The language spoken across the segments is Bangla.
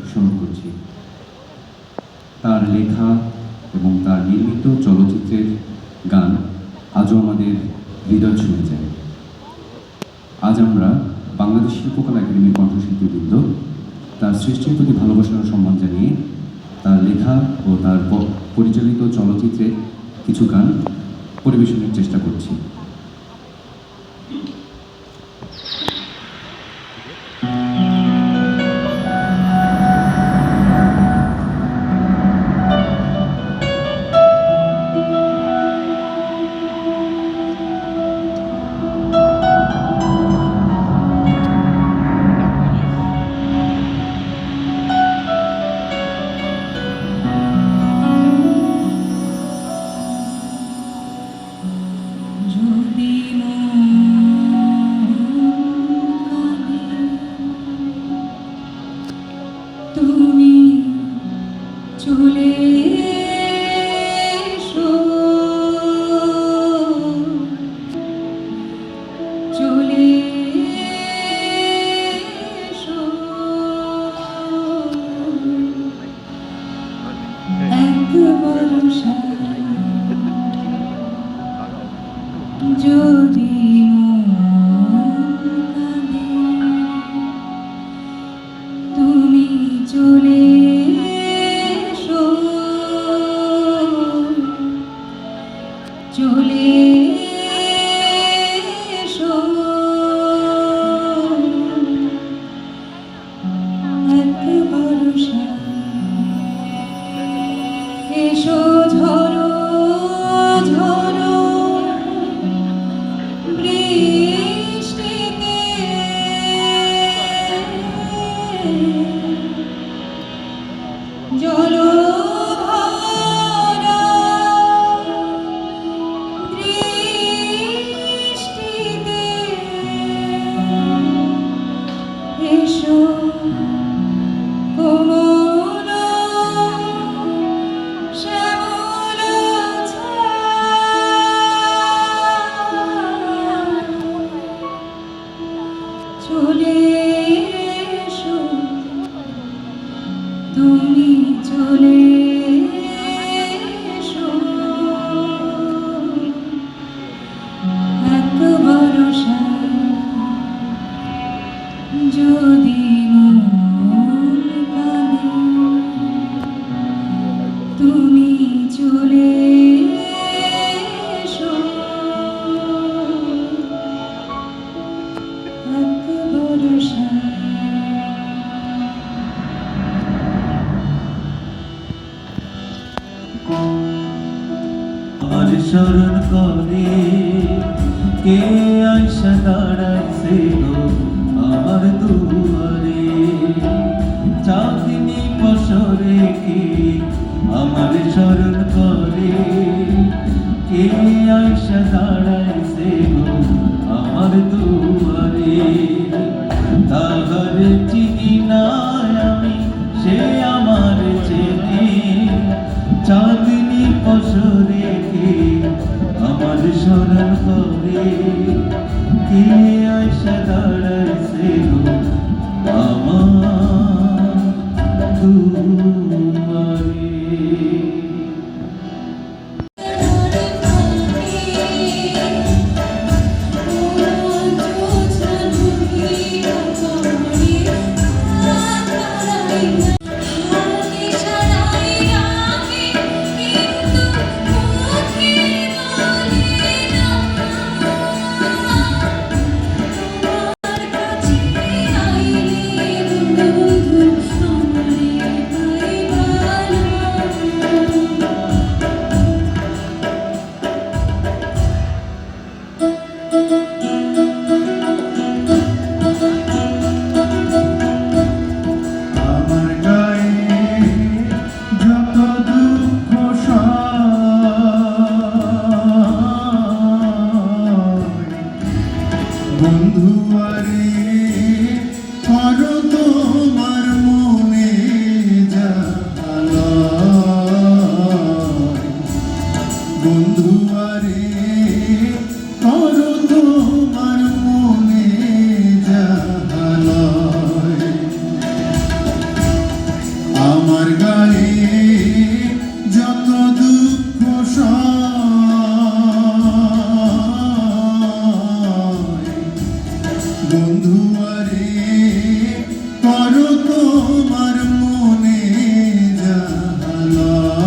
স্মরণ করছি। তার লেখা এবং তার নির্মিত চলচ্চিত্রের গান আজও আমাদের হৃদয় ছুঁয়ে যায়। আজ আমরা বাংলাদেশ শিল্পকলা একাডেমির কণ্ঠশিল্পীবৃন্দ তার সৃষ্টির প্রতি ভালোবাসা ও সম্মান জানিয়ে তার লেখা ও তার পরিচালিত চলচ্চিত্রের কিছু গান পরিবেশনের চেষ্টা করছি। তুমি চলে এসো, চলে এসো, এক বর্ষা যদি তুমি চলে এসো, চলে এসো, এক ভরসা এসো, ঝরো ঝরো বৃষ্টিতে, জলভরা দৃষ্টিতে এসো, কোমল শ্যামল চলে এসো, তুমি চলে এসো, এক ভরসা যদি মন কাঁদে, তুমি চলে এসো, এক ভরসা। আমার স্মরণ করে কে আইসা দাঁড়াইছে গো আমার দুয়ারে, চাঁদনি বছরে কে আমার স্মরণ করে কে আইসা দাঁড়াইছে গো আমার দুয়ারে, তাহার চিনি না আমি সে আমার চেনে, চাঁদনি বছরে কে আমার স্মরণ করে কে আইসা দাঁড়াইছে গো আমার দুয়ারে। তোমার কাছে আইলে বন্ধু, আমার গায়ে যত দুঃখ সয়, বন্ধু আরে করো তোমার মনে জাহালয়,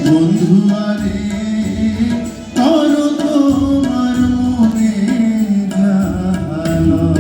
বন্ধু আরে করো তোমার মনে জাহালয়।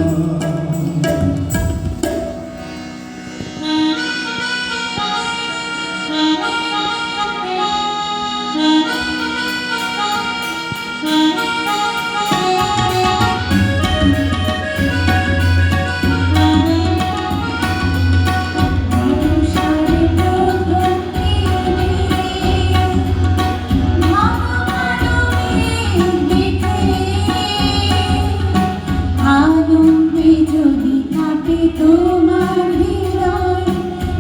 তোমার হৃদয়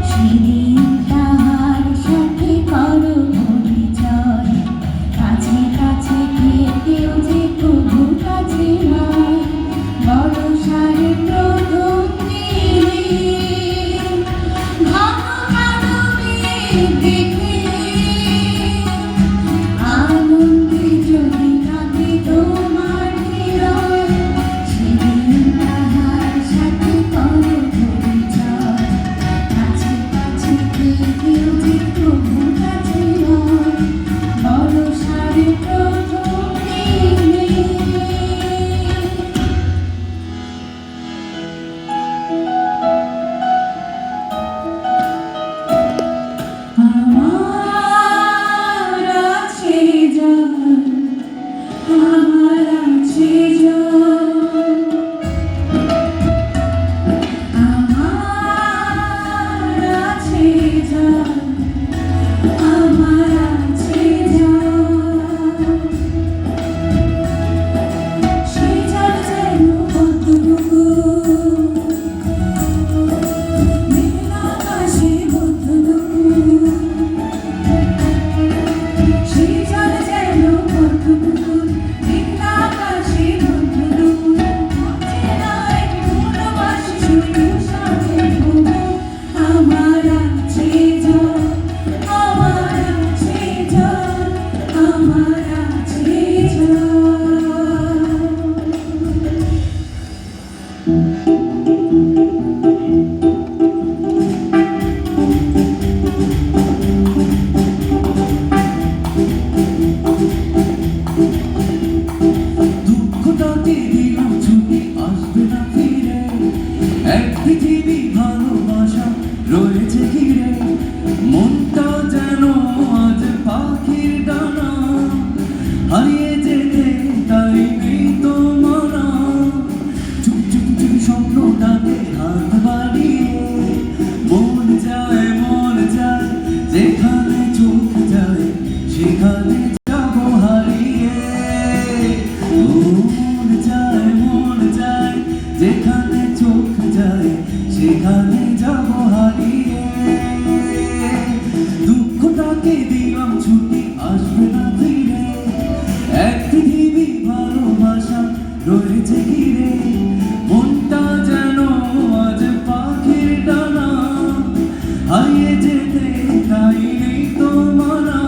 সেদিন তাহার সাথে করো পরিচয়, কাছে কাছে কেউ যে প্রভু কাছে নয়, বড় সারে প্রথম দিন ঘন কালো মেঘ দেখে আনন্দে যদি কাঁদে তোমার হৃদয়, সেদিন তাহার সাথে করো পরিচয়, কাছে কাছে কেউ যে প্রভু কাছে নয়, বড় সারে প্রথম দিনে। আমার আছে জান, আমার আছে জান, আমার আছে জান, আমার আছে জান, সে জান যেন কতটুকু নীল আকাশে কতটুকু, সে জান যেন কতটুকু নীল আকাশে কতটুকু, অচেনা এক পূর্ণবাসী শুধু সাথে ঘুমো। আমার আছে জান, আমার আছে জান, আমার আছে দুঃখটাকে দিলাম ছুটি, আসবে না ফিরে, এক পৃথিবী ভালোবাসা রয়েছে ঘিরে, মনটা যেন আজ পাখির ডানা, হারিয়ে যেতে তাই নেই তো মানা, চুপি চুপি চুপি স্বপ্নটাকে হাত বাড়িয়ে, মন যায় যেখানে চোখ যায় সেখানে যাবো হারিয়ে, ও মন যায় যেখানে চোখ যায় সেখানে যাবো হারিয়ে, দুঃখটাকে দিলাম ছুটি, আসবে না ফিরে, এক পৃথিবী ভালোবাসা রয়েছে ঘিরে, মনটা যেন আজ পাখির ডানা, হারিয়ে যেতে তাই নেই তো মানা,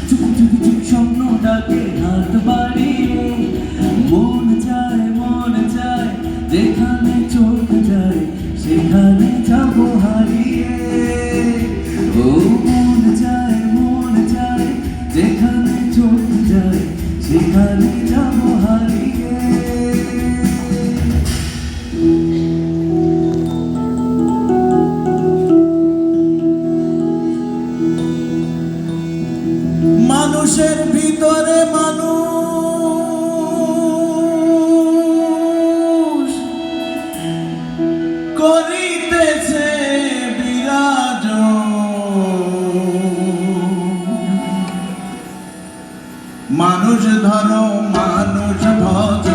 চুপি চুপি চুপি স্বপ্নটাকে হাত বাড়িয়ে, মন যায় যেখানে চোখ যায় সেখানে যাবো হারিয়ে, ও মন যায় যেখানে চোখ যায় সেখানে যাবো হারিয়ে। মানুষের ভিতরে মানুষ করিতেছে বিরাজ, মানুষ ধরো মানুষ ভজ,